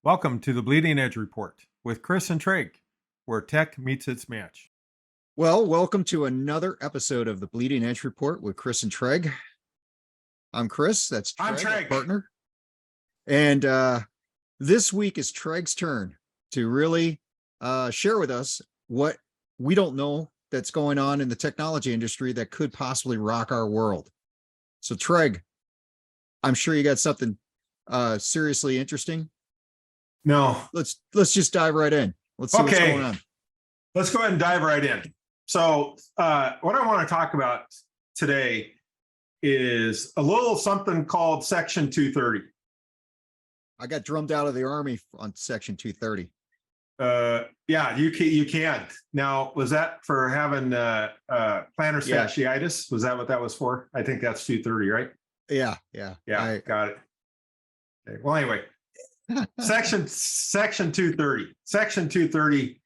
Welcome to the Bleeding Edge Report with Chris and Treg, where tech meets its match. Well, welcome to another episode of the Bleeding Edge Report with Chris and Treg. I'm Chris. That's Treg, I'm our Treg. partner. And this week is Treg's turn to really share with us what we don't know that's going on in the technology industry that could possibly rock our world. So, Treg, I'm sure you got something seriously interesting. No. Let's just dive right in. Let's see what's going on. Let's go ahead and dive right in. So what I want to talk about today is a little something called Section 230. I got drummed out of the Army on Section 230. Yeah, you can't. Now, was that for having plantar fasciitis? Was that what that was for? I think that's 230, right? Yeah. Got it. Okay. Well, anyway, Section 230. Section 230.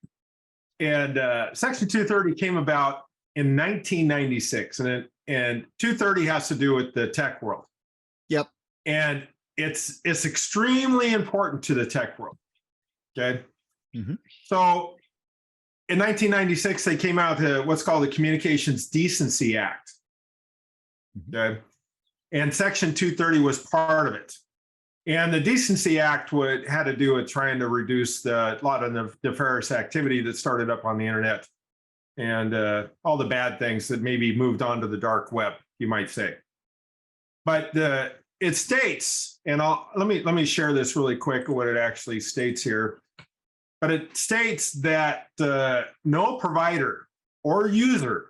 And Section 230 came about in 1996, and 230 has to do with the tech world. Yep. And it's extremely important to the tech world. Okay. Mm-hmm. So in 1996, they came out with what's called the Communications Decency Act. Okay. And Section 230 was part of it. And the Decency Act had to do with trying to reduce a lot of the nefarious activity that started up on the internet and all the bad things that maybe moved on to the dark web, you might say. But it states, and let me share this really quick, what it actually states here. But it states that no provider or user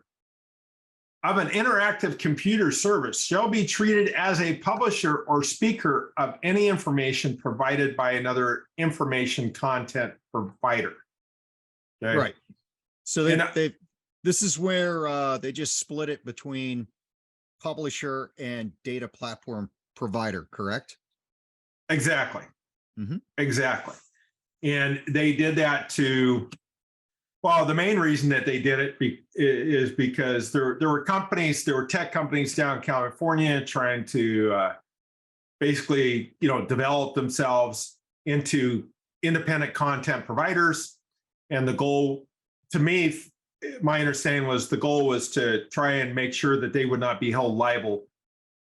of an interactive computer service shall be treated as a publisher or speaker of any information provided by another information content provider. Okay? Right. So this is where they just split it between publisher and data platform provider, correct? Exactly. Mm-hmm. Exactly. And they did that well, the main reason that they did it is because there were tech companies down in California trying to basically, develop themselves into independent content providers. And the goal, to me, my understanding was the goal was to try and make sure that they would not be held liable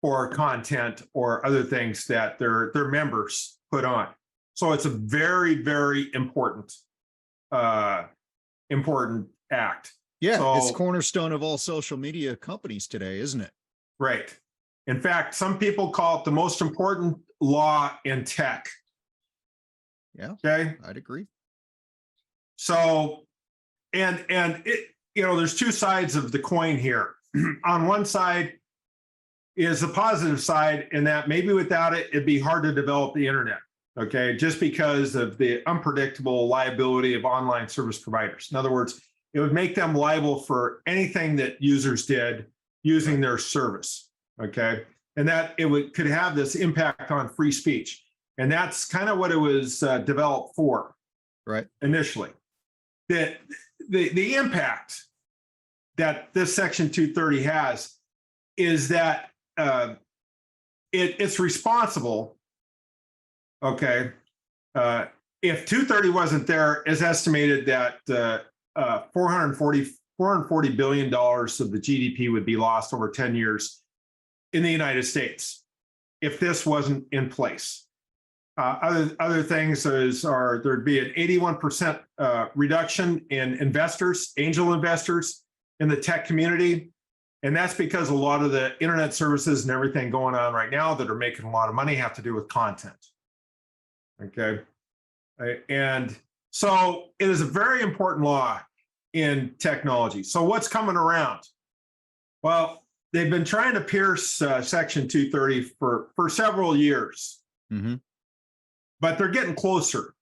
for content or other things that their members put on. So it's a very, very important act. Yeah, so, it's cornerstone of all social media companies today, isn't it? Right. In fact, some people call it the most important law in tech. Yeah. Okay. I'd agree. So, and it, there's two sides of the coin here. On one side is the positive side, in that maybe without it, it'd be hard to develop the internet. Okay, just because of the unpredictable liability of online service providers. In other words, it would make them liable for anything that users did using their service. Okay, and that could have this impact on free speech, and that's kind of what it was developed for, right? Initially, the impact that this Section 230 has is that it's responsible. Okay. If 230 wasn't there, it's estimated that $440 billion of the GDP would be lost over 10 years in the United States if this wasn't in place. Other things there'd be an 81% reduction in angel investors in the tech community. And that's because a lot of the internet services and everything going on right now that are making a lot of money have to do with content. Okay. And so it is a very important law in technology. So what's coming around? Well, they've been trying to pierce Section 230 for several years, but they're getting closer,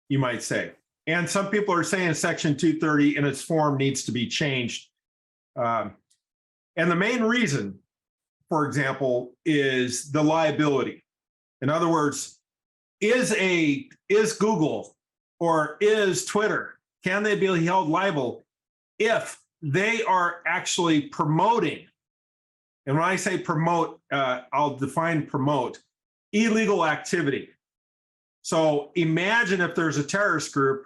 you might say. And some people are saying Section 230 in its form needs to be changed. And the main reason, for example, is the liability. In other words, is Google or is Twitter, can they be held liable if they are actually promoting, and when I say promote, I'll define promote, illegal activity. So imagine if there's a terrorist group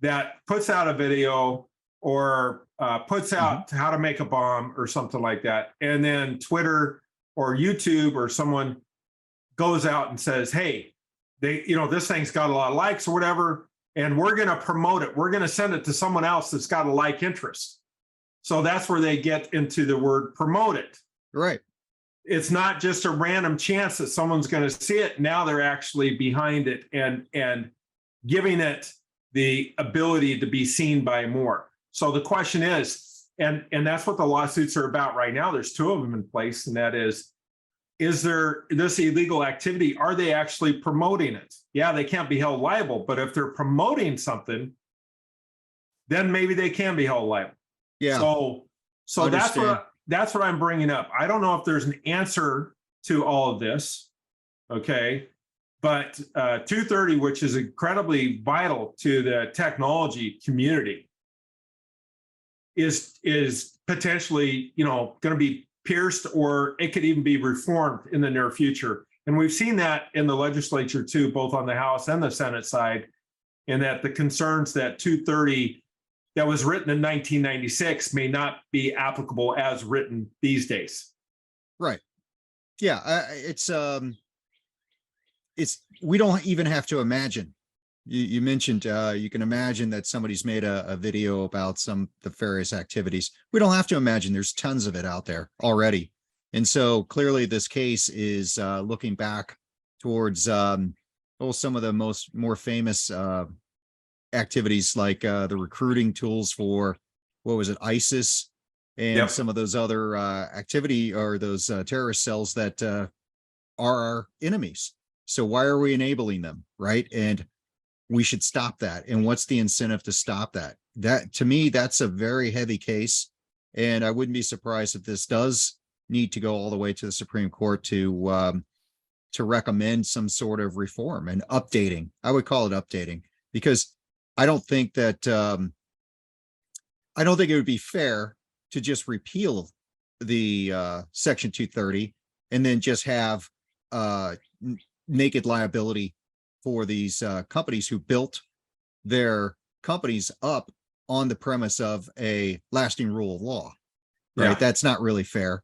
that puts out a video or puts out how to make a bomb or something like that. And then Twitter or YouTube or someone goes out and says, hey, this thing's got a lot of likes or whatever, and we're going to promote it. We're going to send it to someone else that's got a like interest. So that's where they get into the word promote it. Right. It's not just a random chance that someone's going to see it. Now they're actually behind it and giving it the ability to be seen by more. So the question is, and that's what the lawsuits are about right now. There's 2 of them in place, and that is there this illegal activity? Are they actually promoting it? Yeah, they can't be held liable, but if they're promoting something, then maybe they can be held liable. Yeah. So that's what I'm bringing up. I don't know if there's an answer to all of this, okay? But 230, which is incredibly vital to the technology community, is potentially, going to be pierced, or it could even be reformed in the near future. And we've seen that in the legislature too, both on the House and the Senate side, in that the concerns that 230 that was written in 1996 may not be applicable as written these days. Right. Yeah. We don't even have to imagine. You mentioned you can imagine that somebody's made a video about some nefarious activities. We don't have to imagine. There's tons of it out there already. And so clearly this case is looking back towards some of the more famous activities, like the recruiting tools for, what was it, ISIS, and some of those other activity, or those terrorist cells that are our enemies. So why are we enabling them, right? And we should stop that. And what's the incentive to stop that? That, to me, that's a very heavy case. And I wouldn't be surprised if this does need to go all the way to the Supreme Court to recommend some sort of reform and updating. I would call it updating, because I don't think it would be fair to just repeal the Section 230 and then just have naked liability for these companies who built their companies up on the premise of a lasting rule of law, right? Yeah. That's not really fair.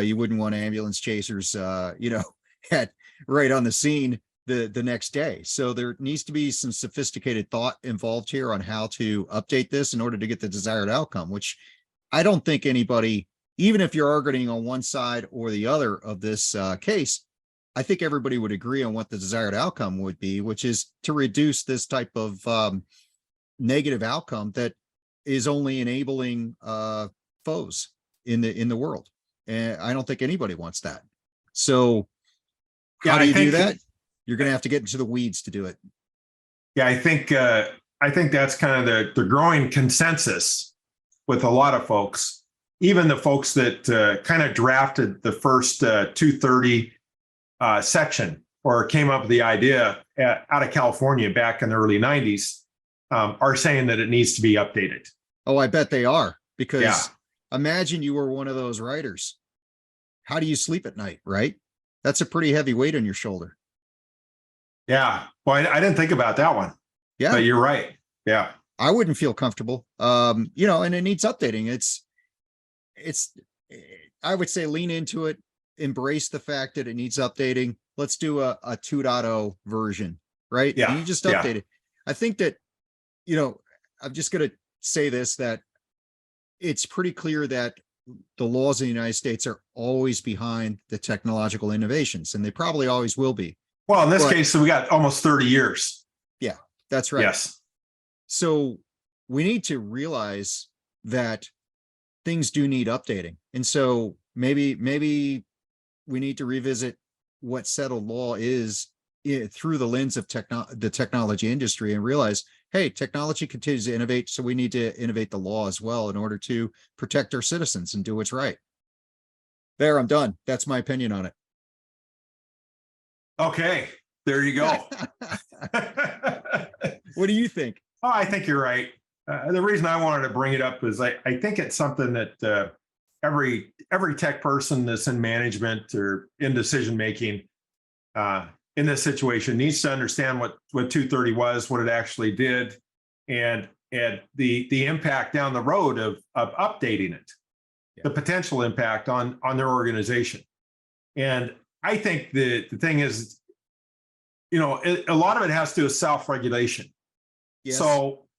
You wouldn't want ambulance chasers, right on the scene the next day. So there needs to be some sophisticated thought involved here on how to update this in order to get the desired outcome, which I don't think anybody, even if you're arguing on one side or the other of this case, I think everybody would agree on what the desired outcome would be, which is to reduce this type of negative outcome that is only enabling foes in the world. And I don't think anybody wants that. So how do you do that? You're going to have to get into the weeds to do it. Yeah, I think that's kind of the growing consensus with a lot of folks, even the folks that kind of drafted the first 230 section, or came up with the idea out of California back in the early 90s, are saying that it needs to be updated. Oh, I bet they are, because imagine you were one of those writers. How do you sleep at night, right? That's a pretty heavy weight on your shoulder. Yeah. Well, I didn't think about that one. Yeah. But you're right. Yeah. I wouldn't feel comfortable. And it needs updating. I would say lean into it, embrace the fact that it needs updating. Let's do a 2.0 version, right? Yeah. You just update it. I think that, I'm just going to say this, that it's pretty clear that the laws in the United States are always behind the technological innovations, and they probably always will be. Well, in this case, we got almost 30 years. Yeah, that's right. Yes. So we need to realize that things do need updating. And so maybe we need to revisit what settled law is through the lens of the technology industry, and realize, hey, technology continues to innovate, so we need to innovate the law as well in order to protect our citizens and do what's right. There, I'm done. That's my opinion on it. Okay, there you go. What do you think? Oh, I think you're right. The reason I wanted to bring it up is I think it's something that every tech person that's in management or in decision making in this situation needs to understand what 230 was, what it actually did, and the impact down the road of updating it, the potential impact on their organization. And I think the thing is, you know, a lot of it has to do with self-regulation. Yes.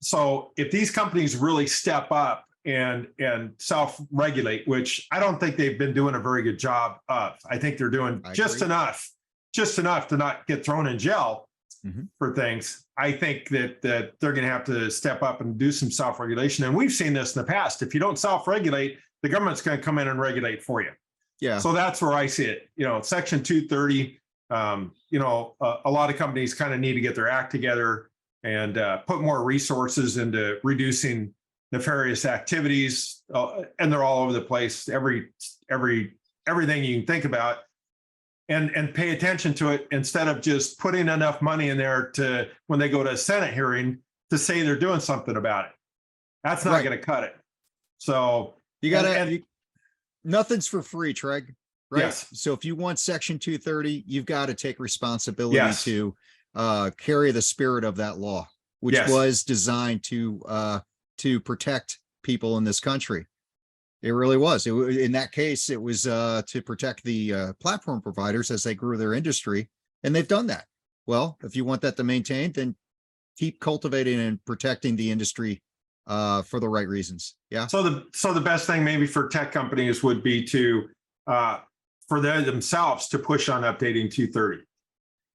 So if these companies really step up and self-regulate, which I don't think they've been doing a very good job of, I think they're doing just enough to not get thrown in jail for things. I think that they're going to have to step up and do some self-regulation. And we've seen this in the past. If you don't self-regulate, the government's going to come in and regulate for you. Yeah. So that's where I see it. You know, Section 230, you know, a lot of companies kind of need to get their act together and put more resources into reducing nefarious activities. And they're all over the place, everything you can think about. And pay attention to it instead of just putting enough money in there to, when they go to a Senate hearing, to say they're doing something about it. That's not going to cut it. So you got to, nothing's for free, Treg. Right. Yes. So if you want Section 230, you've got to take responsibility to carry the spirit of that law, which was designed to protect people in this country. It really was. In that case, it was to protect the platform providers as they grew their industry, and they've done that. Well, if you want that to maintain, then keep cultivating and protecting the industry for the right reasons. Yeah. So the best thing maybe for tech companies would be to for themselves to push on updating 230.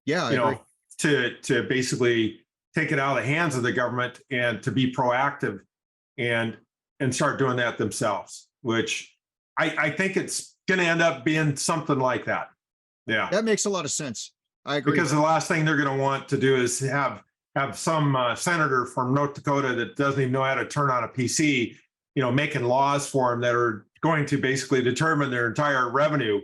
Yeah, you know, to basically take it out of the hands of the government and to be proactive and start doing that themselves, which I think it's going to end up being something like that. Yeah. That makes a lot of sense. I agree. Because the last thing they're going to want to do is have some senator from North Dakota that doesn't even know how to turn on a PC, you know, making laws for them that are going to basically determine their entire revenue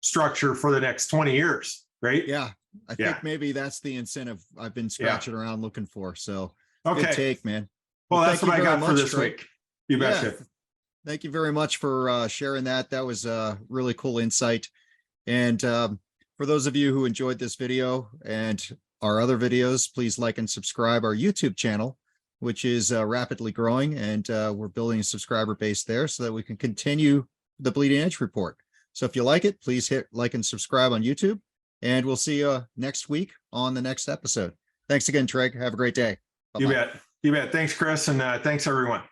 structure for the next 20 years. Right. Yeah. I think maybe that's the incentive I've been scratching around looking for. So good take, man. Well, that's what I got for this week. You betcha. Thank you very much for sharing that. That was a really cool insight. And for those of you who enjoyed this video and our other videos, please like and subscribe our YouTube channel, which is rapidly growing. And we're building a subscriber base there so that we can continue the Bleeding Edge Report. So if you like it, please hit like and subscribe on YouTube. And we'll see you next week on the next episode. Thanks again, Treg. Have a great day. Bye-bye. You bet. You bet. Thanks, Chris. And thanks, everyone.